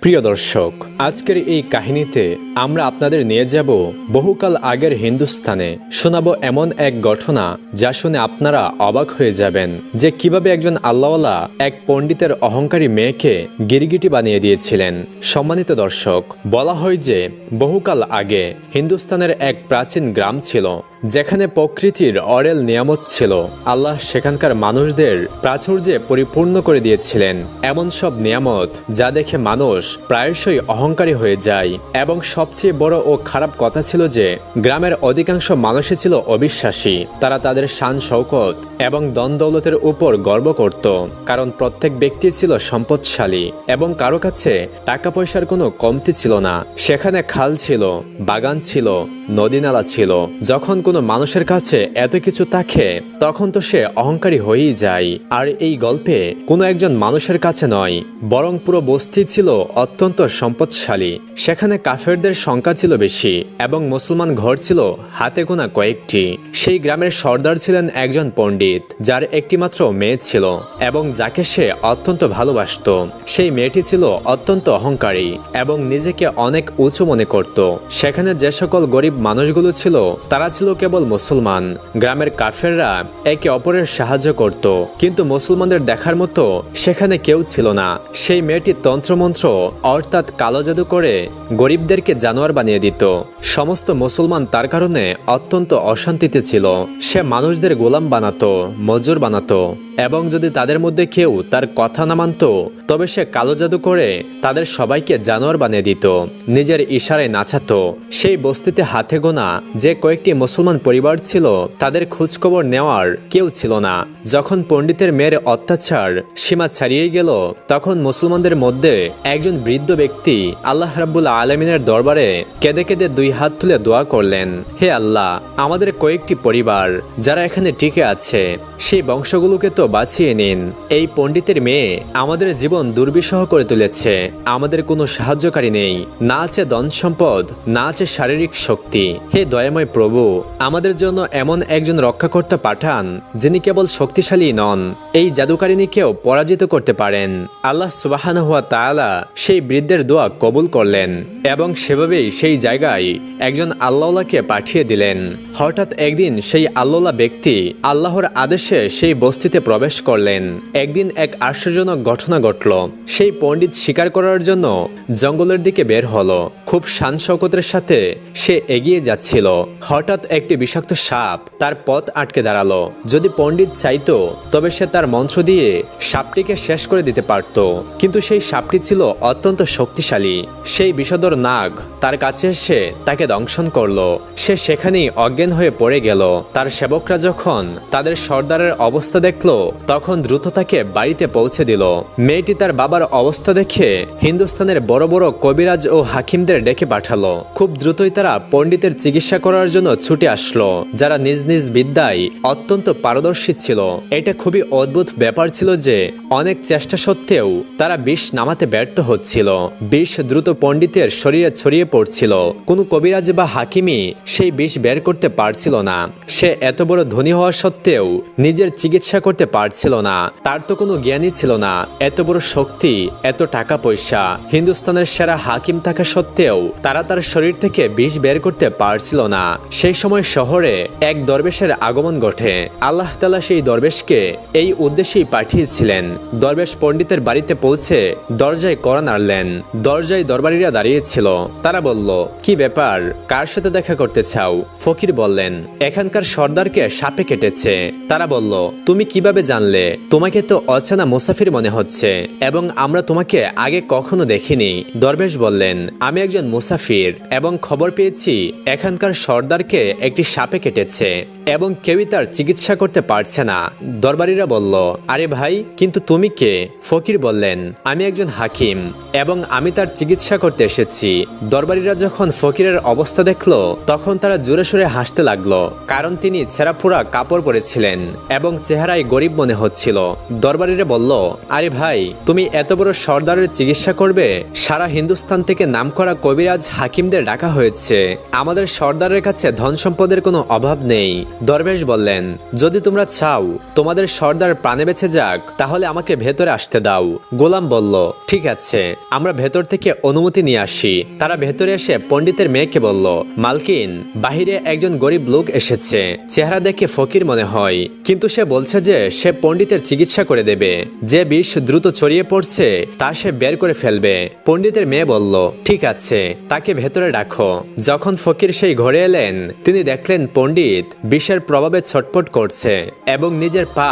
প্রিয় দর্শক, আজকের এই কাহিনীতে আমরা আপনাদের নিয়ে যাব বহুকাল আগের হিন্দুস্তানে। শোনাবো এমন এক ঘটনা যা শুনে আপনারা অবাক হয়ে যাবেন যে কিভাবে একজন আল্লাহওয়ালা এক পণ্ডিতের অহংকারী মেয়েকে গিরগিটি বানিয়ে দিয়েছিলেন। সম্মানিত দর্শক, বলা হয় যে বহুকাল আগে হিন্দুস্তানের এক প্রাচীন গ্রাম ছিল যেখানে প্রকৃতির অরেল নিয়ামত ছিল। আল্লাহ সেখানকার মানুষদের প্রাচুর্যে পরিপূর্ণ করে দিয়েছিলেন এমন সব নিয়ামত যা দেখে মানুষ প্রায়শই অহংকারী হয়ে যায়। এবং সবচেয়ে বড় ও খারাপ কথা ছিল যে গ্রামের অধিকাংশ মানুষই ছিল অবিশ্বাসী। তারা তাদের শান শৌকত এবং ধন দৌলতের উপর গর্ব করত, কারণ প্রত্যেক ব্যক্তি ছিল সম্পদশালী এবং কারো কাছে টাকা পয়সার কোনো কমতি ছিল না। সেখানে খাল ছিল, বাগান ছিল, নদী-নালা ছিল। যখন কোনো মানুষের কাছে এত কিছু থাকে তখন তো সে অহংকারী হয়েই যায়। আর এই গল্পে কোনো একজন মানুষের কাছে নয়, বরং পুরো বস্তি ছিল অত্যন্ত সম্পদশালী। সেখানে কাফেরদের সংখ্যা ছিল বেশি এবং মুসলমান ঘর ছিল হাতে গোনা কয়েকটি। সেই গ্রামের সর্দার ছিলেন একজন পণ্ডিত, যার একটিমাত্র মেয়ে ছিল এবং যাকে সে অত্যন্ত ভালোবাসত। সেই মেয়েটি ছিল অত্যন্ত অহংকারী এবং নিজেকে অনেক উঁচু মনে করত। সেখানে যে সকল গরিব মানুষগুলো ছিল তারা ছিল কেবল মুসলমান। গ্রামের কাফেররা একে অপরের সাহায্য করত, কিন্তু মুসলমানদের দেখার মতো সেখানে কেউ ছিল না। সেই মেয়েটি তন্ত্রমন্ত্র অর্থাৎ কালো জাদু করে গরিবদেরকে জানোয়ার বানিয়ে দিত। সমস্ত মুসলমান তার কারণে অত্যন্ত অশান্তিতে ছিল। সে মানুষদের গোলাম বানাতো, মজুর বানাতো এবং যদি তাদের মধ্যে কেউ তার কথা না মানত তবে সে কালো জাদু করে তাদের সবাইকে জানোয়ার বানিয়ে দিত, নিজের ইশারায় নাচাতো। সেই বস্তিতে হাতে গোনা যে কয়েকটি মুসলমান পরিবার ছিল তাদের খোঁজখবর নেওয়ার কেউ ছিল না। যখন পণ্ডিতের মেয়ের অত্যাচার সীমা ছাড়িয়ে গেল তখন মুসলমানদের মধ্যে একজন বৃদ্ধ ব্যক্তি আল্লাহ রাব্বুল আলামিনের দরবারে কেঁদে কেঁদে দুই হাত তুলে দোয়া করলেন, হে আল্লাহ, আমাদের কয়েকটি পরিবার যারা এখানে টিকে আছে সেই বংশগুলোকে তো বাঁচিয়ে নিন। এই পণ্ডিতের মেয়ে আমাদের জীবন দুর্বিষহ করে তুলেছে। আমাদের কোনো সাহায্যকারী নেই, না আছে ধন সম্পদ, না আছে শারীরিক শক্তি। হে দয়াময় প্রভু, আমাদের জন্য এমন একজন রক্ষাকর্তা পাঠান যিনি কেবল শক্তিশালী নন, এই জাদুকারিনীকেও পরাজিত করতে পারেন। আল্লাহ সুবহানাহু ওয়া তাআলা সেই বৃদ্ধের দোয়া কবুল করলেন এবং সেভাবেই সেই জায়গায় একজন আল্লাহওয়ালাকে পাঠিয়ে দিলেন। হঠাৎ একদিন সেই আল্লাহওয়ালা ব্যক্তি আল্লাহর আদেশে সেই বস্তিতে প্রবেশ করলেন। একদিন এক আশ্চর্যজনক ঘটনা ঘটল। সেই পণ্ডিত শিকার করার জন্য জঙ্গলের দিকে বের হলো। খুব শান শৌকতের সাথে সে এগিয়ে যাচ্ছিল। হঠাৎ একটি বিষাক্ত সাপ তার পথ আটকে দাঁড়ালো। যদি পণ্ডিত চাইতো তবে সে তার মন্ত্র দিয়ে সাপটিকে শেষ করে দিতে পারত, কিন্তু সেই সাপটি ছিল অত্যন্ত শক্তিশালী। সেই বিষধর নাগ তার কাছে এসে তাকে দংশন করলো। সে সেখানেই অজ্ঞান হয়ে পড়ে গেল। তার সেবকরা যখন তাদের সর্দারের অবস্থা দেখলো তখন দ্রুত তাকে বাড়িতে পৌঁছে দিল। মেয়েটি তার বাবার অবস্থা দেখে হিন্দুস্তানের বড় বড় কবিরাজ ও হাকিমদের ডেকে পাঠালো। খুব দ্রুতই তারা পণ্ডিতের চিকিৎসা করার জন্য ছুটে আসলো, যারা নিজ নিজ বিদ্যায় অত্যন্ত পারদর্শী ছিল। এটা খুবই অদ্ভুত ব্যাপার ছিল যে অনেক চেষ্টা সত্ত্বেও তারা বিষ নামাতে ব্যর্থ হচ্ছিল। বিষ দ্রুত পণ্ডিতের শরীরে ছড়িয়ে পড়ছিল। কোনো কবিরাজ বা হাকিমই সেই বিষ বের করতে পারছিল না। সে এত বড় ধনী হওয়া সত্ত্বেও নিজের চিকিৎসা করতে পারছিল না। তার তো কোনো জ্ঞানই ছিল না। এত বড় শক্তি, এত টাকা পয়সা, হিন্দুস্তানের সেরা হাকিম থাকা সত্ত্বেও তারা তার শরীর থেকে বিষ বের করতে পারছিল না। সেই সময় শহরে এক দরবেশের আগমন ঘটে। আল্লাহ তাআলা সেই দরবেশকে এই উদ্দেশ্যেই পাঠিয়েছিলেন। দরবেশ পণ্ডিতের বাড়িতে পৌঁছে দরজায় কড়া নাড়লেন। দরজায় দরবারীরা দাঁড়িয়েছিল। তারা বলল, কি ব্যাপার, কার সাথে দেখা করতে চাও? ফকির বললেন, এখানকার সর্দারকে সাপে কেটেছে। তারা বলল, তুমি কিভাবে জানলে? তোমাকে তো অচেনা মুসাফির মনে হচ্ছে এবং আমরা তোমাকে আগে কখনো দেখিনি। দরবেশ বললেন, আমি একজন মুসাফির এবং খবর পেয়েছি এখানকার সর্দারকে একটি সাপে কেটেছে এবং কেউই তার চিকিৎসা করতে পারছে না। দরবারীরা বলল, আরে ভাই, কিন্তু তুমি কে? ফকির বললেন, আমি একজন হাকিম এবং আমি তার চিকিৎসা করতে এসেছি। দরবারীরা যখন ফকিরের অবস্থা দেখলো তখন তারা জোরে সোরে হাসতে লাগলো, কারণ তিনি ছেঁড়াফোড়া কাপড় পরেছিলেন এবং চেহারায় গরিব গরিব মনে হচ্ছিল। দরবারিরা বলল, আরে ভাই, তুমি এত বড় সর্দারের চিকিৎসা করবে? সারা হিন্দুস্তান থেকে নামকরা কবিরাজ হাকিমদের ডাকা হয়েছে। আমাদের সর্দারের কাছে ধন সম্পদের কোনো অভাব নেই। দরবেশ বললেন, যদি তোমরা চাও তোমাদের সর্দার প্রাণে বেঁচে যাক, তাহলে আমাকে ভেতরে আসতে দাও। গোলাম বলল, ঠিক আছে, আমরা ভেতর থেকে অনুমতি নিয়ে আসি। তারা ভেতরে এসে পণ্ডিতের মেয়েকে বলল, মালকিন, বাহিরে একজন গরিব লোক এসেছে। চেহারা দেখে ফকির মনে হয়, কিন্তু সে বলছে যে সে পণ্ডিতের চিকিৎসা করে দেবে। যে বিষ দ্রুত ছড়িয়ে পড়ছে তা সে বের করে ফেলবে। পণ্ডিতের মেয়ে বলল, ঠিক আছে, তাকে ভেতরে রাখো। যখন ফকির সেই ঘরে এলেন, তিনি দেখলেন পণ্ডিত বিষের প্রভাবে ছটপট করছে এবং নিজের পা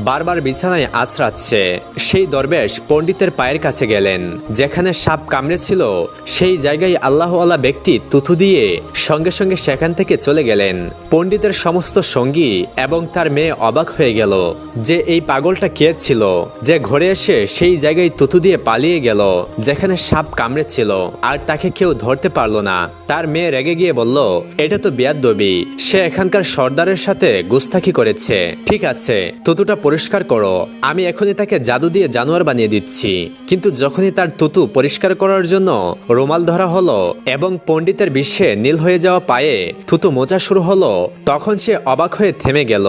বারবার বিছানায় আছড়াচ্ছে। সেই দরবেশ পণ্ডিতের পায়ের কাছে গেলেন। যেখানে সাপ কামড়েছিল সেই জায়গায় আল্লাহওয়ালা ব্যক্তি তুথু দিয়ে সঙ্গে সঙ্গে সেখান থেকে চলে গেলেন। পণ্ডিতের সমস্ত সঙ্গী এবং তার মেয়ে অবাক হয়ে গেল যে এই পাগলটা কে ছিল, যে ঘরে এসে সেই জায়গায় তুথু দিয়ে পালিয়ে গেল যেখানে সাপ কামড়েছিল, আর তাকে কেউ ধরতে পারল না। তার মেয়ে রেগে গিয়ে বলল, এটা তো বেয়াদবি, সে এখানকার সর্দারের সাথে গুস্তাখি করেছে। ঠিক আছে, তুতুটা পরিষ্কার করো, আমি এখনই তাকে জাদু দিয়ে জানোয়ার বানিয়ে দিচ্ছি। কিন্তু যখনই তার তুতু পরিষ্কার করার জন্য রুমাল ধরা হলো এবং পণ্ডিতের বিশ্বে নীল হয়ে যাওয়া পায়ে থুতু মোচা শুরু হলো, তখন সে অবাক হয়ে থেমে গেল।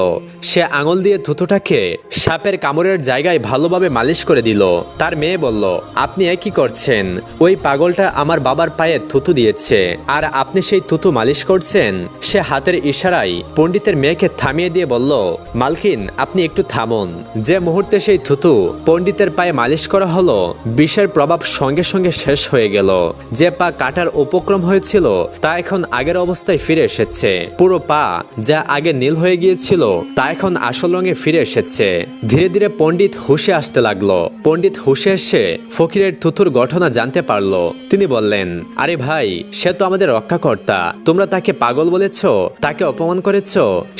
সে আঙুল দিয়ে থুতুটাকে সাপের কামড়ের জায়গায় ভালোভাবে মালিশ করে দিল। তার মেয়ে বলল, আপনি কি করছেন? ওই পাগলটা আমার বাবার পায়ে থুতু দিয়েছে, আর আপনি সেই থুতু মালিশ করছেন? সে হাতের ইশারায় পণ্ডিতের মেয়েকে থামিয়ে দিয়ে বলল, মালকিন, আপনি একটু থামুন। যে মুহূর্তে সেই থুতু পণ্ডিতের পায়ে মালিশ করা হলো, বিষের প্রভাব সঙ্গে সঙ্গে শেষ হয়ে গেল। যে পা কাটার উপক্রম হয়েছিল তা এখন আগের অবস্থায় ফিরে এসেছে। পুরো পা যা আগে নীল হয়ে গিয়েছিল তা এখন আসল রঙে ফিরে এসেছে। ধীরে ধীরে পণ্ডিত হুঁশে আসতে লাগলো। পণ্ডিত হুঁশে এসে ফকিরের থুতুর ঘটনা জানতে পারলো। তিনি বললেন, আরে ভাই, সে তো আমাদের রক্ষাকর্তা। তোমরা তাকে পাগল বলেছ, তাকে অপমান করেছ।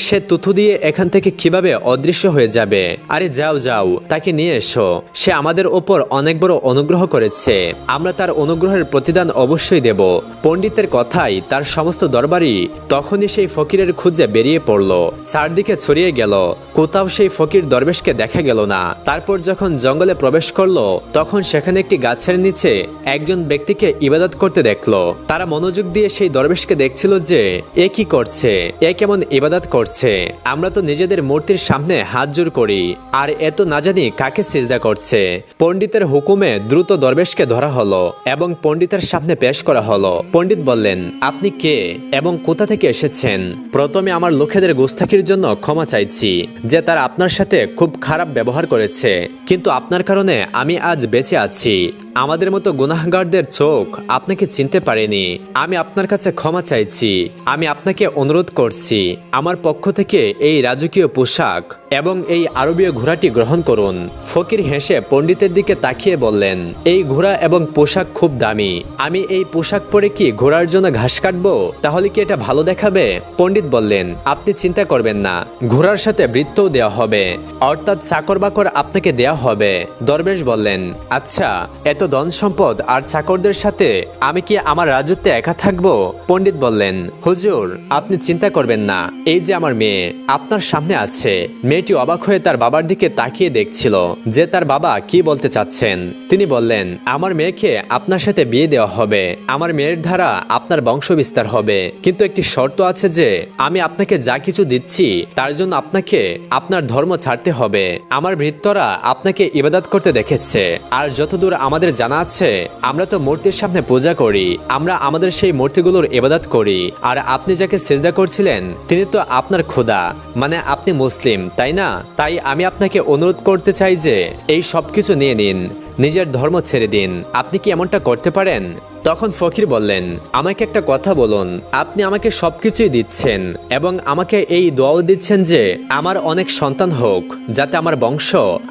সে থুতু দিয়ে এখান থেকে কিভাবে অদৃশ্য হয়ে যাবে? আরে যাও যাও, তাকে নিয়ে এসো। সে আমাদের ওপর অনেক বড় অনুগ্রহ করেছে, আমরা তার অনুগ্রহের প্রতিদান অবশ্যই দেব। পণ্ডিতের কথাই তার সমস্ত দরবারি তখনই সেই ফকিরের খুঁজে বেরিয়ে পড়ল। চারদিকে ছড়িয়ে গেল, কোথাও সেই ফকির দরবেশকে দেখা গেল না। তারপর যখন জঙ্গলে প্রবেশ করলো, তখন সেখানে একটি গাছের নিচে একজন ব্যক্তিকে ইবাদত করতে দেখলো। তারা মনোযোগ দিয়ে সেই দরবেশকে দেখছিল যে এ কি করছে, এ কেমন ইবাদত করছে। আমরা তো নিজেদের মূর্তির সামনে হাত জোড় করি, আর এত না জানি কাকে সিজদা করছে। পণ্ডিতের হুকুমে দ্রুত দরবেশকে ধরা হলো এবং পণ্ডিতের সামনে পেশ করা হলো। পণ্ডিত বললেন, আপনি কে এবং কোথা থেকে এসেছেন? প্রথমে আমার লোকেদের গুস্তাখির জন্য ক্ষমা চাইছি যে তারা আপনার সাথে খুব খারাপ ব্যবহার করেছে, কিন্তু আপনার কারণে আমি আজ বেঁচে আছি। আমাদের মতো গুনাহগারদের চোখ আপনাকে চিনতে পারেনি। আমি আপনার কাছে ক্ষমা চাইছি। আমি আপনাকে অনুরোধ করছি, আমার পক্ষ থেকে এই রাজকীয় পোশাক এবং এই আরবীয় ঘোড়াটি গ্রহণ করুন। ফকির হেসে পণ্ডিতের দিকে তাকিয়ে বললেন, এই ঘোড়া এবং পোশাক খুব দামি। আমি এই পোশাক পরে কি ঘোড়ার জন্য ঘাস কাটবো? তাহলে কি এটা ভালো দেখাবে? পণ্ডিত বললেন, আপনি চিন্তা করবেন না, ঘোড়ার সাথে বৃত্তও দেওয়া হবে, অর্থাৎ চাকর বাকর আপনাকে দেওয়া হবে। দরবেশ বললেন, আচ্ছা, এত ধন সম্পদ আর চাকরদের সাথে আমি কি আমার রাজত্বে একা থাকবো? পণ্ডিত বললেন, হুজুর, আপনি চিন্তা করবেন না, এই যে আমার মেয়ে আপনার সামনে আছে। মেয়েটি অবাক হয়ে তার বাবার দিকে তাকিয়ে দেখছিল যে তার বাবা কি বলতে চাচ্ছেন। তিনি বললেন, আমার মেয়েকে আপনার সাথে বিয়ে দেওয়া হবে, আমার মেয়ের দ্বারা আপনার বংশ বিস্তার হবে, কিন্তু একটি শর্ত আছে যে আমি আপনাকে যা কিছু দিচ্ছি তার জন্য আপনাকে আপনার ধর্ম ছাড়তে হবে। আমার ভৃত্যরা আপনাকে ইবাদত করতে দেখেছে, আর যতদূর আমাদের জানা আছে আমরা তো মূর্তির সামনে পূজা করি, আমরা আমাদের সেই মূর্তিগুলোর ইবাদত করি। আর আপনি যাকে সেজদা করছিলেন তিনি তো আপনার খোদা, মানে আপনি মুসলিম, তাই না? তাই আমি আপনাকে অনুরোধ করতে চাই যে এই সবকিছু নিয়ে নিন, নিজের ধর্ম ছেড়ে দিন। আপনি কি এমনটা করতে পারেন? তখন ফকির বললেন, আমাকে একটা কথা বলুন, আপনি আমাকে সবকিছুই দিচ্ছেন এবং আমাকে এই দোয়াও দিচ্ছেন যে আমার অনেক সন্তান হোক, যাতে আমার বংশ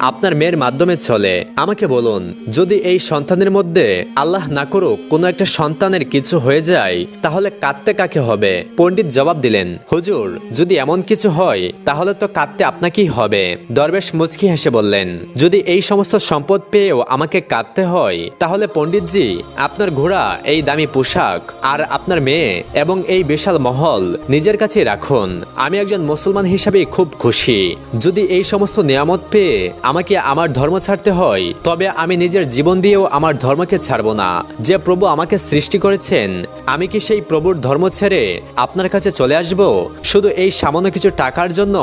আপনার মেয়ের মাধ্যমে চলে। আমাকে বলুন, যদি এই সন্তানের মধ্যে আল্লাহ না করুক কোনো একটা সন্তানের কিছু হয়ে যায়, তাহলে কাঁদতে কাকে হবে? পণ্ডিত জবাব দিলেন, হুজুর, যদি এমন কিছু হয় তাহলে তো কাঁদতে আপনাকেই হবে। দরবেশ মুচকি হেসে বললেন, যদি এই সমস্ত সম্পদ পেয়েও আমাকে কাঁদতে হয়, তাহলে পণ্ডিতজি, আপনার ঘোড়া এই দামি পোশাক আর আপনার মেয়ে এবং এই বিশাল মহল নিজের কাছে রাখুন। আমি একজন মুসলমান হিসাবে খুব খুশি। যদি এই সমস্ত নিয়ামত পেয়ে আমাকে আমার ধর্ম ছাড়তে হয়, তবে আমি নিজের জীবন দিয়েও আমার ধর্মকে ছাড়ব না। যে প্রভু আমাকে সৃষ্টি করেছেন, আমি কি সেই প্রভুর ধর্ম ছেড়ে আপনার কাছে চলে আসব শুধু এই সামান্য কিছু টাকার জন্য,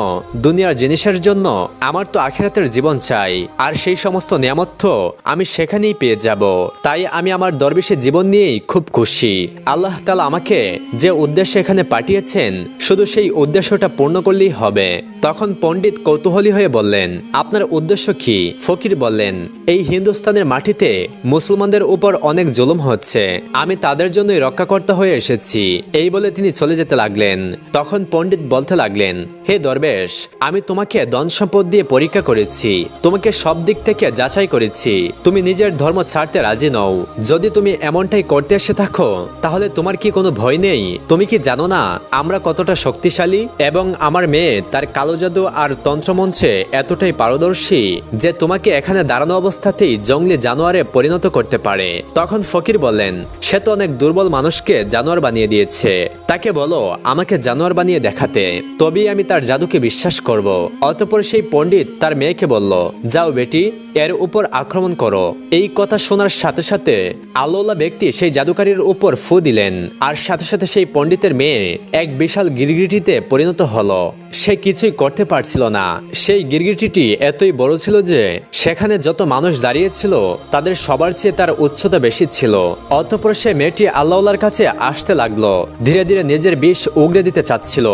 দুনিয়ার জিনিসের জন্য? আমার তো আখিরাতের জীবন চাই, আর সেই সমস্ত নিয়ামত তো আমি সেখানেই পেয়ে যাব। তাই আমি আমার দরবেশী জীবন নিয়েই খুব খুশি। আল্লাহ তাআলা আমাকে যে উদ্দেশ্যে এখানে পাঠিয়েছেন, শুধু সেই উদ্দেশ্যটা পূর্ণ করলেই হবে। তখন পণ্ডিত কৌতূহলী হয়ে বললেন, আপনার উদ্দেশ্য কি? ফকির বললেন, এই হিন্দুস্তানের মাটিতে মুসলমানদের উপর অনেক জুলুম হচ্ছে, আমি তাদের জন্যই রক্ষাকর্তা হয়ে এসেছি। এই বলে তিনি চলে যেতে লাগলেন। তখন পণ্ডিত বলতে লাগলেন, হে দরবেশ, আমি তোমাকে ধন সম্পদ দিয়ে পরীক্ষা করেছি, তোমাকে সব দিক থেকে যাচাই করেছি, তুমি নিজের ধর্ম ছাড়তে রাজি নও। যদি তুমি এমনটাই করতে এসে থাকো, তাহলে তোমার কি কোনো ভয় নেই? তুমি কি জানো না আমরা কতটা শক্তিশালী? এবং আমার মেয়ে তার কালো জাদু আর তন্ত্রমন্ত্রে এতটাই পারদর্শী যে তোমাকে এখানে দাঁড়ানো অবস্থাতেই জঙ্গলি জানোয়ারে পরিণত করতে পারে। তখন ফকির বললেন, সে তো অনেক দুর্বল মানুষকে জানোয়ার বানিয়ে দিয়েছে, তাকে বলো আমাকে জানোয়ার বানিয়ে দেখাতে, তবেই আমি তার জাদুকে বিশ্বাস করব। অতঃপর সেই পণ্ডিত তার মেয়েকে বলল, যাও বেটি, এর উপর আক্রমণ করো। এই কথা শোনার সাথে সাথে আল্লাহওয়ালা ব্যক্তি সেই জাদুকারীর উপর ফু দিলেন, আর সাথে সাথে সেই পণ্ডিতের মেয়ে এক বিশাল গিরগিটিতে পরিণত হলো। সে কিছুই করতে পারছিল না। সেই গিরগিটিটি এতই বড় ছিল যে সেখানে যত মানুষ দাঁড়িয়েছিল তাদের সবার চেয়ে তার উচ্চতা বেশি ছিল। অতঃপর সে মেয়েটি আল্লাহওয়ালার কাছে আসতে লাগলো, ধীরে ধীরে নিজের বিষ উগড়ে দিতে চাচ্ছিল।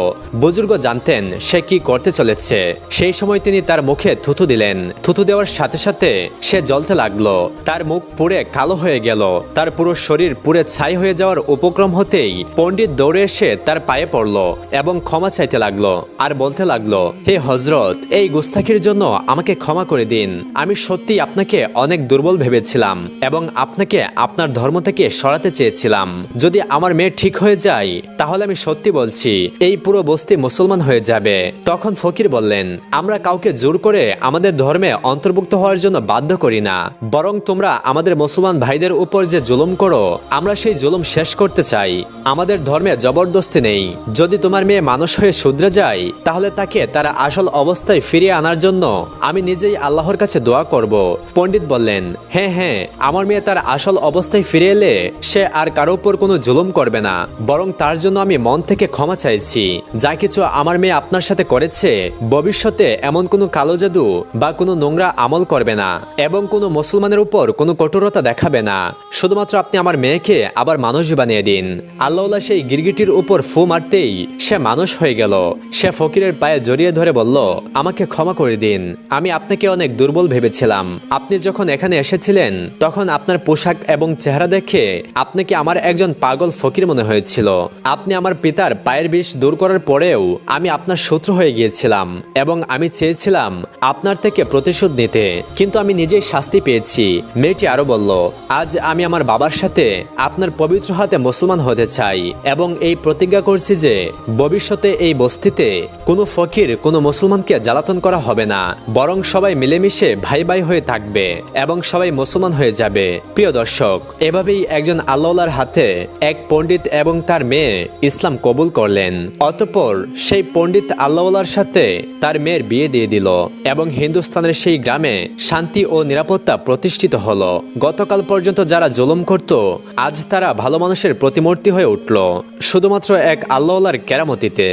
বুজুর্গ জানতেন সে কি করতে চলেছে। সেই সময় তিনি তার মুখে থুথু দিলেন। থুথু দেওয়ার সাথে সাথে সে জ্বলতে লাগলো, তার মুখ পুড়ে কালো হয়ে গেল, তার পুরো শরীর পুড়ে ছাই হয়ে যাওয়ার উপক্রম হতেই পণ্ডিত দৌড়ে এসে তার পায়ে পড়ল এবং ক্ষমা চাইতে লাগলো, আর বলতে লাগলো, হে হযরত, এই গুস্তাখির জন্য আমাকে ক্ষমা করে দিন। আমি সত্যি আপনাকে অনেক দুর্বল ভেবেছিলাম এবং আপনাকে আপনার ধর্ম থেকে সরাতে চেয়েছিলাম। যদি আমার মেয়ে ঠিক হয়ে যায়, তাহলে আমি সত্যি বলছি এই পুরো বস্তি মুসলমান হয়ে যাবে। তখন ফকির বললেন, আমরা কাউকে জোর করে আমাদের ধর্মে অন্তর্ভুক্ত হওয়ার জন্য বাধ্য করি না, বরং তোমরা আমাদের মুসলমান ভাইদের উপর যে জুলুম করো, আমরা সেই জুলুম শেষ করতে চাই। আমাদের ধর্মে জবরদস্তি নেই। যদি তোমার মেয়ে মানুষ হয়ে শুধরে যায়, তাহলে তাকে তার আসল অবস্থায় ফিরিয়ে আনার জন্য আমি নিজেই আল্লাহর কাছে দোয়া করব। পণ্ডিত বললেন, হ্যাঁ হ্যাঁ, আমার মেয়ে তার আসল অবস্থায় ফিরে এলে সে আর কারো উপর কোনো জুলুম করবে না, বরং তার জন্য আমি মন থেকে ক্ষমা চাইছি। যা কিছু আমার মেয়ে আপনার সাথে করেছে, ভবিষ্যতে এমন কোনো কালো জাদু বা কোনো নোংরা আমল করবে না এবং কোনো মুসলমানের উপর কোনো কঠোরতা দেখাবে না। শুধুমাত্র আপনি আমার মেয়েকে আবার মানুষ বানিয়ে দিন। আল্লাহওয়ালা সেই গিরগিটির উপর ফু মারতেই সে মানুষ হয়ে গেল। সে ফকিরের পায়ে জড়িয়ে ধরে বলল, আমাকে ক্ষমা করে দিন, আমি আপনাকে অনেক দুর্বল ভেবেছিলাম। আপনি যখন এখানে এসেছিলেন, তখন আপনার পোশাক এবং চেহারা দেখে আপনাকে আমার একজন পাগল ফকির মনে হয়েছিল। আপনি আমার পিতার পায়ের বিষ দূর করার পরেও আমি আপনার শত্রু হয়ে গিয়েছিলাম এবং আমি চেয়েছিলাম আপনার থেকে প্রতিশোধ নিতে, কিন্তু আমি নিজেই শাস্তি পেয়েছি। মেয়েটি আরো বলল, আজ আমি আমার বাবার সাথে আপনার পবিত্র হাতে মুসলমান হতে চাই এবং এই প্রতিজ্ঞা করছি যে ভবিষ্যতে এই বস্তিতে কোনো ফকির কোনো মুসলমানকে জ্বালাতন করা হবে না, বরং সবাই মিলেমিশে ভাই ভাই হয়ে থাকবে এবং সবাই মুসলমান হয়ে যাবে। প্রিয় দর্শক, এভাবেই একজন আল্লাহওয়ালার হাতে এক পণ্ডিত এবং তার মেয়ে ইসলাম কবুল করলেন। অতঃপর সেই পণ্ডিত আল্লাহওয়ালার সাথে তার মেয়ের বিয়ে দিয়ে দিল এবং হিন্দুস্তানের সেই গ্রামে শান্তি ও নিরাপত্তা প্রতিষ্ঠিত হলো। গতকাল পর্যন্ত যারা জুলুম করত, আজ তারা ভালো মানুষের প্রতিমূর্তি হয়ে উঠল, শুধুমাত্র এক আল্লাহওয়ালার কেরামতিতে।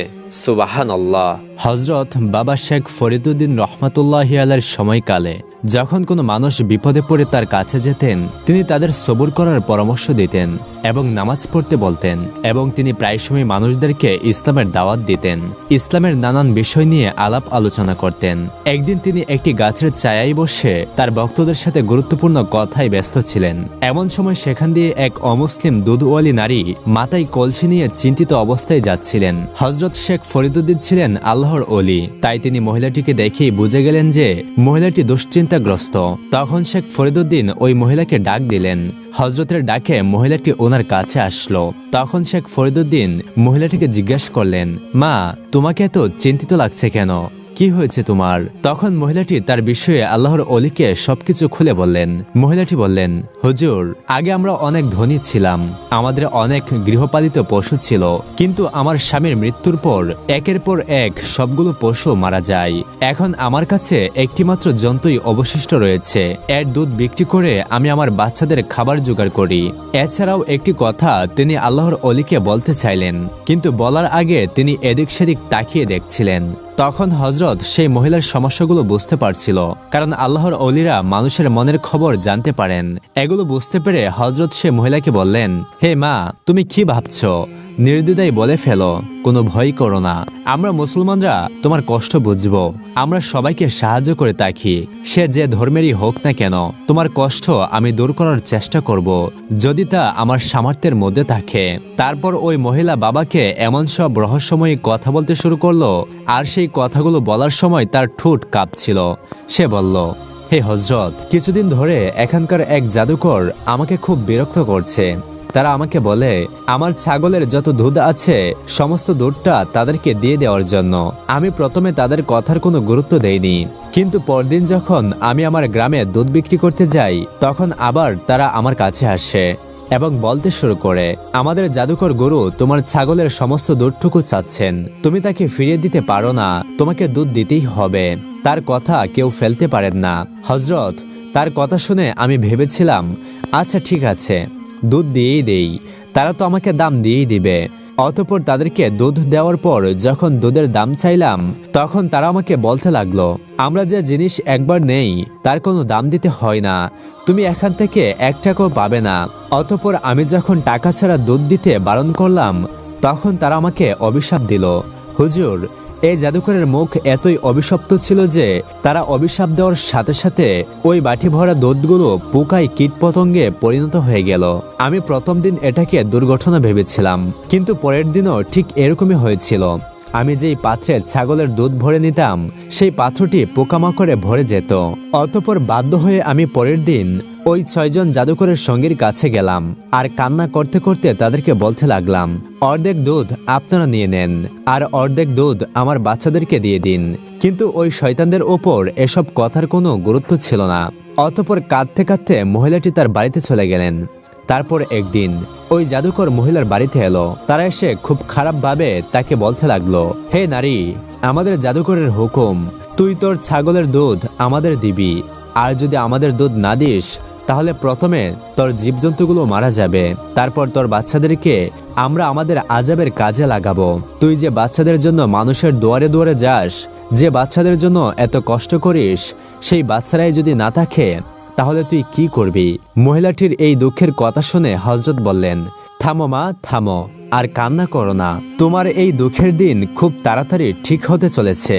সুবহানাল্লাহ। হযরত বাবা শেখ ফরিদুদ্দীন রহমাতুল্লাহি আলাইহির সময়কালে যখন কোনো মানুষ বিপদে পড়ে তার কাছে যেতেন, তিনি তাদের সবুর করার পরামর্শ দিতেন এবং নামাজ পড়তে বলতেন, এবং তিনি প্রায় সময় মানুষদেরকে ইসলামের দাওয়াত দিতেন, ইসলামের নানান বিষয় নিয়ে আলাপ আলোচনা করতেন। একদিন তিনি একটি গাছের ছায়ায় বসে তার ভক্তদের সাথে গুরুত্বপূর্ণ কথায় ব্যস্ত ছিলেন। এমন সময় সেখান দিয়ে এক অমুসলিম দুধওয়ালি নারী মাথায় কলসি নিয়ে চিন্তিত অবস্থায় যাচ্ছিলেন। হযরত শেখ ফরিদুদ্দীন ছিলেন আল্লাহর ওলি, তাই তিনি মহিলাটিকে দেখেই বুঝে গেলেন যে মহিলাটি দুশ্চিন্তাগ্রস্ত। তখন শেখ ফরিদুদ্দীন ওই মহিলাকে ডাক দিলেন। হযরতের ডাকে মহিলাটি ওনার কাছে আসলো। তখন শেখ ফরিদুদ্দীন মহিলাটিকে জিজ্ঞাসা করলেন, মা, তোমাকে এত চিন্তিত লাগছে কেন? কি হয়েছে তোমার? তখন মহিলাটি তার বিষয়ে আল্লাহর অলিকে সবকিছু খুলে বললেন। মহিলাটি বললেন, হুজুর, আগে আমরা অনেক ধনী ছিলাম, আমাদের অনেক গৃহপালিত পশু ছিল, কিন্তু আমার স্বামীর মৃত্যুর পর একের পর এক সবগুলো পশু মারা যায়। এখন আমার কাছে একটিমাত্র জন্তুই অবশিষ্ট রয়েছে। এর দুধ বিক্রি করে আমি আমার বাচ্চাদের খাবার জোগাড় করি। এছাড়াও একটি কথা তিনি আল্লাহর অলিকে বলতে চাইলেন, কিন্তু বলার আগে তিনি এদিক সেদিক তাকিয়ে দেখছিলেন। তখন হযরত সেই মহিলার সমস্যাগুলো বুঝতে পারছিল, কারণ আল্লাহর অলিরা মানুষের মনের খবর জানতে পারেন। এগুলো বুঝতে পেরে হযরত সে মহিলাকে বললেন, হে মা, তুমি কি ভাবছো? নির্দ্বিধায় বলে ফেলো, কোনো ভয় করো না। আমরা মুসলমানরা তোমার কষ্ট বুঝব, আমরা সবাইকে সাহায্য করে থাকি, সে যে ধর্মেরই হোক না কেন। তোমার কষ্ট আমি দূর করার চেষ্টা করব, যদি তা আমার সামর্থ্যের মধ্যে থাকে। তারপর ওই মহিলা বাবাকে এমন সব রহস্যময়ী কথা বলতে শুরু করলো, আর সেই কথাগুলো বলার সময় তার ঠোঁট কাঁপছিল। সে বলল, হে হযরত, কিছুদিন ধরে এখানকার এক জাদুকর আমাকে খুব বিরক্ত করছে। তারা আমাকে বলে আমার ছাগলের যত দুধ আছে সমস্ত দুধটা তাদেরকে দিয়ে দেওয়ার জন্য। আমি প্রথমে তাদের কথার কোনো গুরুত্ব দেইনি, কিন্তু পরদিন যখন আমি আমার গ্রামে দুধ বিক্রি করতে যাই, তখন আবার তারা আমার কাছে আসে এবং বলতে শুরু করে, আমাদের জাদুকর গুরু তোমার ছাগলের সমস্ত দুধটুকু চাচ্ছেন, তুমি তাকে ফিরিয়ে দিতে পারো না, তোমাকে দুধ দিতেই হবে। তার কথা কেউ ফেলতে পারেন না। হযরত, তার কথা শুনে আমি ভেবেছিলাম, আচ্ছা ঠিক আছে, দুধ দিয়েই দেই, তারা তো আমাকে দাম দিয়েই দিবে। অতঃপর তাদেরকে দুধ দেওয়ার পর যখন দুধের দাম চাইলাম, তখন তারা আমাকে বলতে লাগলো, আমরা যে জিনিস একবার নেই তার কোনো দাম দিতে হয় না, তুমি এখান থেকে 1 টাকাও পাবে না। অতঃপর আমি যখন টাকা ছাড়া দুধ দিতে বারণ করলাম, তখন তারা আমাকে অভিশাপ দিল। হুজুর, এই জাদুকরের মুখ এতই অভিশপ্ত ছিল যে তারা অভিশাপ দেওয়ার সাথে সাথে ওই বাটি ভরা দুধগুলো পোকায় কীটপতঙ্গে পরিণত হয়ে গেল। আমি প্রথম দিন এটাকে দুর্ঘটনা ভেবেছিলাম, কিন্তু পরের দিনও ঠিক এরকমই হয়েছিল। আমি যেই পাত্রে ছাগলের দুধ ভরে নিতাম, সেই পাত্রটি পোকামাকড়ে ভরে যেত। অতঃপর বাধ্য হয়ে আমি পরের দিন ওই 6 জন জাদুকরের সঙ্গীর কাছে গেলাম, আর কান্না করতে করতে তাদেরকে বলতে লাগলাম, অর্ধেক দুধ আপনারা নিয়ে নেন, আর অর্ধেক দুধ আমার বাচ্চাদেরকে দিয়ে দিন। কিন্তু ওই শয়তানদের ওপর এসব কথার কোনো গুরুত্ব ছিল না। অতঃপর কাঁদতে কাঁদতে মহিলাটি তার বাড়িতে চলে গেলেন। তারপর একদিন ওই জাদুকর মহিলার বাড়িতে এলো। তারা এসে খুব খারাপভাবে তাকে বলতে লাগলো, হে নারী, আমাদের জাদুকরের হুকুম, তুই তোর ছাগলের দুধ আমাদের দিবি, আর যদি আমাদের দুধ না দিস তাহলে প্রথমে তোর জীবজন্তুগুলো মারা যাবে, তারপর তোর বাচ্চাদেরকে আমরা আমাদের আযাবের কাজে লাগাবো। তুই যে বাচ্চাদের জন্য মানুষের দুয়ারে দুয়ারে যাস, যে বাচ্চাদের জন্য এত কষ্ট করিস, সেই বাচ্চারাই যদি না থাকে তাহলে তুই কি করবি? মহিলাটির এই দুঃখের কথা শুনে হযরত বললেন, থামো মা, থামো, আর কান্না করো না, তোমার এই দুঃখের দিন খুব তাড়াতাড়ি ঠিক হতে চলেছে।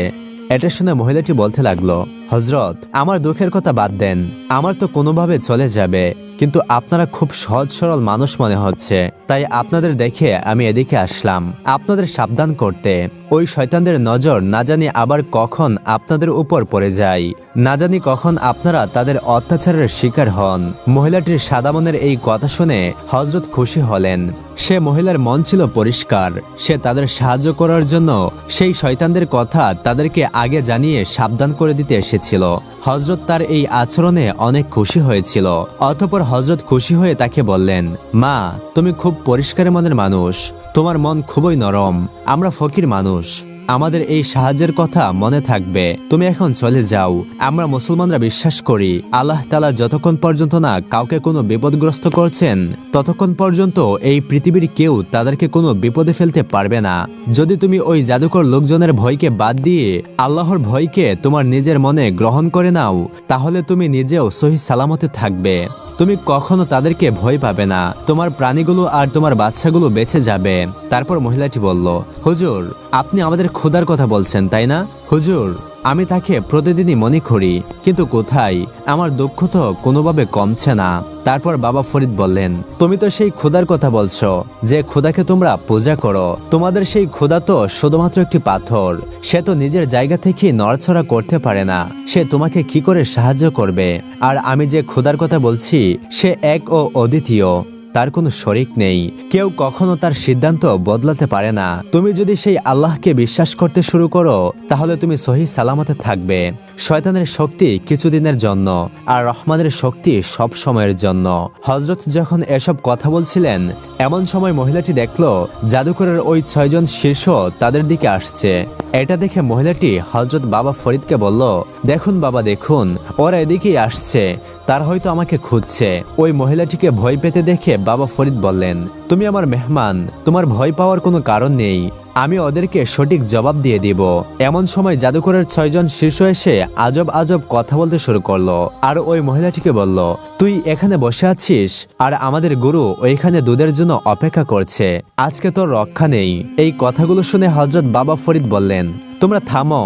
এটা শুনে মহিলাটি বলতে লাগলো, হযরত, আমার দুঃখের কথা বাদ দেন, আমার তো কোনোভাবে চলে যাবে, কিন্তু আপনারা খুব সহজ সরল মানুষ মনে হচ্ছে, তাই আপনাদের দেখে আমি এদিকে আসলাম আপনাদের সাবধান করতে। ওই শয়তানদের নজর না জানি আবার কখন আপনাদের উপর পড়ে যায়, না জানি কখন আপনারা তাদের অত্যাচারের শিকার হন। মহিলাটির সাদা মনের এই কথা শুনে হযরত খুশি হলেন। সে মহিলার মন ছিল পরিষ্কার, সে তাদের সাহায্য করার জন্য সেই শয়তানদের কথা তাদেরকে আগে জানিয়ে সাবধান করে দিতে এসেছিল। হযরত তার এই আচরণে অনেক খুশি হয়েছিল। অতঃপর হযরত খুশি হয়ে তাকে বললেন, মা, তুমি খুব পরিষ্কার মনের মানুষ, তোমার মন খুবই নরম, আমরা ফকির মানুষ, আমাদের এই সাহায্যের কথা মনে থাকবে, তুমি এখন চলে যাও। আমরা মুসলমানরা বিশ্বাস করি আল্লাহ তাআলা যতক্ষণ পর্যন্ত না কাউকে কোনো বিপদগ্রস্ত করছেন, ততক্ষণ পর্যন্ত এই পৃথিবীর কেউ তাদেরকে কোনো বিপদে ফেলতে পারবে না। যদি তুমি ওই জাদুকর লোকজনের ভয়কে বাদ দিয়ে আল্লাহর ভয়কে তোমার নিজের মনে গ্রহণ করে নাও, তাহলে তুমি নিজেও সহি সালামতে থাকবে, তুমি কখনো তাদেরকে ভয় পাবে না, তোমার প্রাণীগুলো আর তোমার বাচ্চাগুলো বেঁচে যাবে। তারপর মহিলাটি বলল, হুজুর, আপনি আমাদের ক্ষুধার কথা বলছেন তাই না? হুজুর, আমি তাকে প্রতিদিনই মনে করি, কিন্তু কোথায়, আমার দুঃখ তো কোনোভাবে কমছে না। তারপর বাবা ফরিদ বললেন, তুমি তো সেই ক্ষুধার কথা বলছো যে ক্ষুধাকে তোমরা পূজা করো, তোমাদের সেই ক্ষুধা তো শুধুমাত্র একটি পাথর, সে তো নিজের জায়গা থেকে নড়াচড়া করতে পারে না, সে তোমাকে কি করে সাহায্য করবে? আর আমি যে ক্ষুধার কথা বলছি সে এক ও অদ্বিতীয়, তার কোনো শরিক নেই। কেউ কখনো তার সিদ্ধান্ত বদলাতে পারে না। তুমি যদি সেই আল্লাহকে বিশ্বাস করতে শুরু করো তাহলে তুমি সহি সালামতে থাকবে। শয়তানের শক্তি কিছুদিনের জন্য, আর রহমানের শক্তি সব সময়ের জন্য। হযরত যখন এসব কথা বলছিলেন এমন সময় মহিলাটি দেখল জাদুকরের ওই 6 জন শীর্ষ তাদের দিকে আসছে। এটা দেখে মহিলাটি হযরত বাবা ফরিদকে বলল, দেখুন বাবা দেখুন, ওরা এদিকেই আসছে, তার হয়তো আমাকে খুঁজছে। ওই মহিলাটিকে ভয় পেতে দেখে বাবা ফরিদ বললেন, তুমি আমার মেহমান, তোমার ভয় পাওয়ার কোনো কারণ নেই, আমি ওদেরকে সঠিক জবাব দিয়ে দিব। এমন সময় জাদুকরের 6 জন শীর্ষ এসে আজব আজব কথা বলতে শুরু করলো, আর ওই মহিলাটিকে বলল, তুই এখানে বসে আছিস আর আমাদের গুরু ওইখানে দুধের জন্য অপেক্ষা করছে, আজকে তোর রক্ষা নেই। এই কথাগুলো শুনে হযরত বাবা ফরিদ বললেন, তোমরা থামো,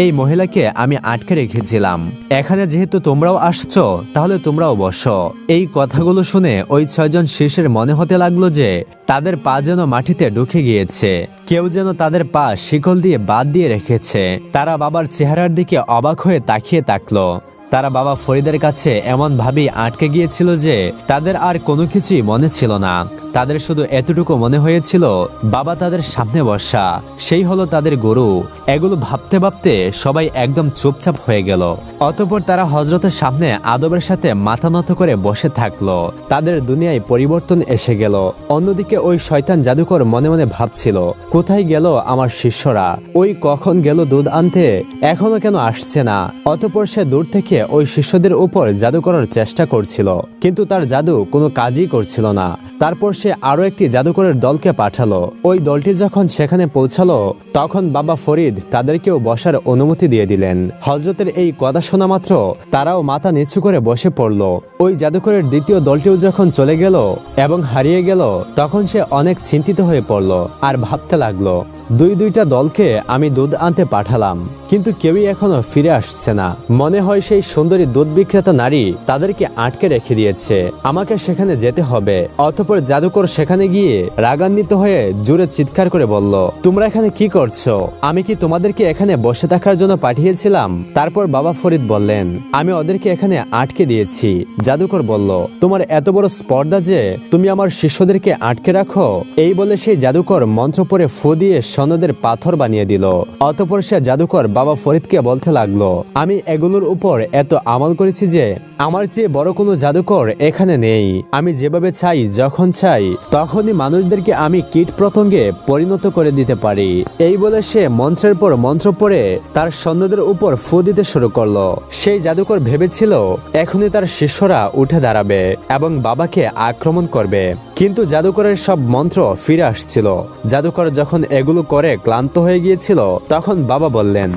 এই মহিলাকে আমি আটকে রেখেছিলাম, এখানে যেহেতু তোমরাও আসছো তাহলে তোমরাও বসো। এই কথাগুলো শুনে ওই 6 জন শীর্ষের মনে হতে লাগলো যে তাদের পা যেন মাটিতে ঢুকে গিয়েছে, কেউ যেন তাদের পা শিকল দিয়ে বাদ দিয়ে রেখেছে। তারা বাবার চেহারার দিকে অবাক হয়ে তাকিয়ে থাকলো। তারা বাবা ফরিদের কাছে এমন ভাবেই আটকে গিয়েছিল যে তাদের আর কোনো কিছুই মনে ছিল না। তাদের শুধু এতটুকু মনে হয়েছিল বাবা তাদের সামনে বসা, সেই হলো তাদের গুরু। এগুলো ভাবতে ভাবতে সবাই একদম চুপচাপ হয়ে গেল। অতঃপর তারা হযরতের সামনে আদবের সাথে মাথা নত করে বসে থাকলো। তাদের দুনিয়ায় পরিবর্তন এসে গেল। অন্যদিকে ওই শয়তান জাদুকর মনে মনে ভাবছিল, কোথায় গেল আমার শিষ্যরা? ওই কখন গেল দুধ আনতে, এখনো কেন আসছে না? অতঃপর সে দূর থেকে ওই শিষ্যদের উপর জাদু করার চেষ্টা করছিল, কিন্তু তার জাদু কোনো কাজই করছিল না। তারপর সে আরো একটি জাদুকরের দলকে পাঠালো। ওই দলটি যখন সেখানে পৌঁছালো তখন বাবা ফরিদ তাদেরকেও বসার অনুমতি দিয়ে দিলেন। হযরতের এই কথা শোনা মাত্র তারাও মাথা নিচু করে বসে পড়ল। ওই জাদুকরের দ্বিতীয় দলটিও যখন চলে গেল এবং হারিয়ে গেল তখন সে অনেক চিন্তিত হয়ে পড়ল আর ভাবতে লাগলো, দুইটা দলকে আমি দুধ আনতে পাঠালাম, কিন্তু কেউই এখনো ফিরে আসছে না। মনে হয় সেই সুন্দরী দুধ বিক্রেতা নারী তাদেরকে আটকে রেখে দিয়েছে, আমাকে সেখানে যেতে হবে। অতঃপর জাদুকর সেখানে গিয়ে রাগান্বিত হয়ে জোরে চিৎকার করে বলল, তোমরা এখানে কি করছো? আমি কি তোমাদেরকে এখানে বসে থাকার জন্য পাঠিয়েছিলাম? তারপর বাবা ফরিদ বললেন, আমি ওদেরকে এখানে আটকে দিয়েছি। জাদুকর বলল, তোমার এত বড় স্পর্ধা যে তুমি আমার শিষ্যদেরকে আটকে রাখো? এই বলে সেই জাদুকর মন্ত্র পড়ে ফু দিয়ে সনদের পাথর বানিয়ে দিল। অতঃপর সে জাদুকর বাবা ফরিদকে বলতে লাগলো, আমি এগুলোর উপর এত আমল করেছি যে আমার চেয়ে বড় কোনো জাদুকর এখানে নেই। আমি যেভাবে চাই যখন চাই তখনই মানুষদেরকে আমি কীট পতঙ্গে পরিণত করে দিতে পারি। এই বলে সে মন্ত্রের পর মন্ত্র পড়ে তার সৈন্যদের উপর ফু দিতে শুরু করলো। সেই জাদুকর ভেবেছিল এখনই তার শিষ্যরা উঠে দাঁড়াবে এবং বাবাকে আক্রমণ করবে, কিন্তু জাদুকরের সব মন্ত্র ফিরে আসছিল। জাদুকর যখন এগুলো করে ক্লান্ত হয়ে গিয়েছিল তখন বাবা বললেন,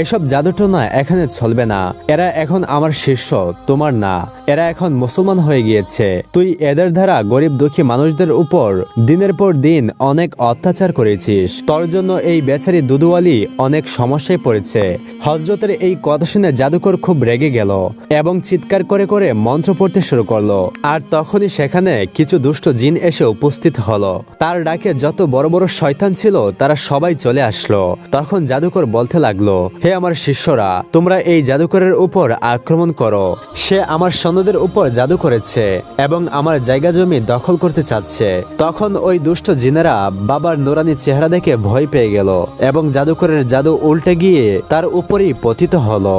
এসব জাদুটোনা এখানে চলবে না, এরা এখন আমার শিষ্য, তোমার না। এরা এখন মুসলমান হয়ে গিয়েছে। তুই এদের দ্বারা গরিব দুঃখী মানুষদের উপর দিনের পর দিন অনেক অত্যাচার করেছিস। তোর জন্য এই বেচারি দুধওয়ালি অনেক সমস্যায় পড়েছে। হযরতের এই কথা শুনে জাদুকর খুব রেগে গেল এবং চিৎকার করে করে মন্ত্র পড়তে শুরু করলো। আর তখনই সেখানে কিছু দুষ্ট জিন এসে উপস্থিত হলো। তার ডাকে যত বড় বড় শয়তান ছিল তারা সবাই চলে আসলো। তখন জাদুকর বলতে লাগলো, হে আমার শিষ্যরা, তোমরা এই জাদুকরের উপর আক্রমণ করো। সে আমার সৈন্যদের উপর জাদু করেছে এবং আমার জায়গা জমি দখল করতে চাচ্ছে। তখন ওই দুষ্ট জিনেরা বাবার নুরানি চেহারা দেখে ভয় পেয়ে গেল এবং জাদুকরের জাদু উল্টে গিয়ে তার উপরই পতিত হলো।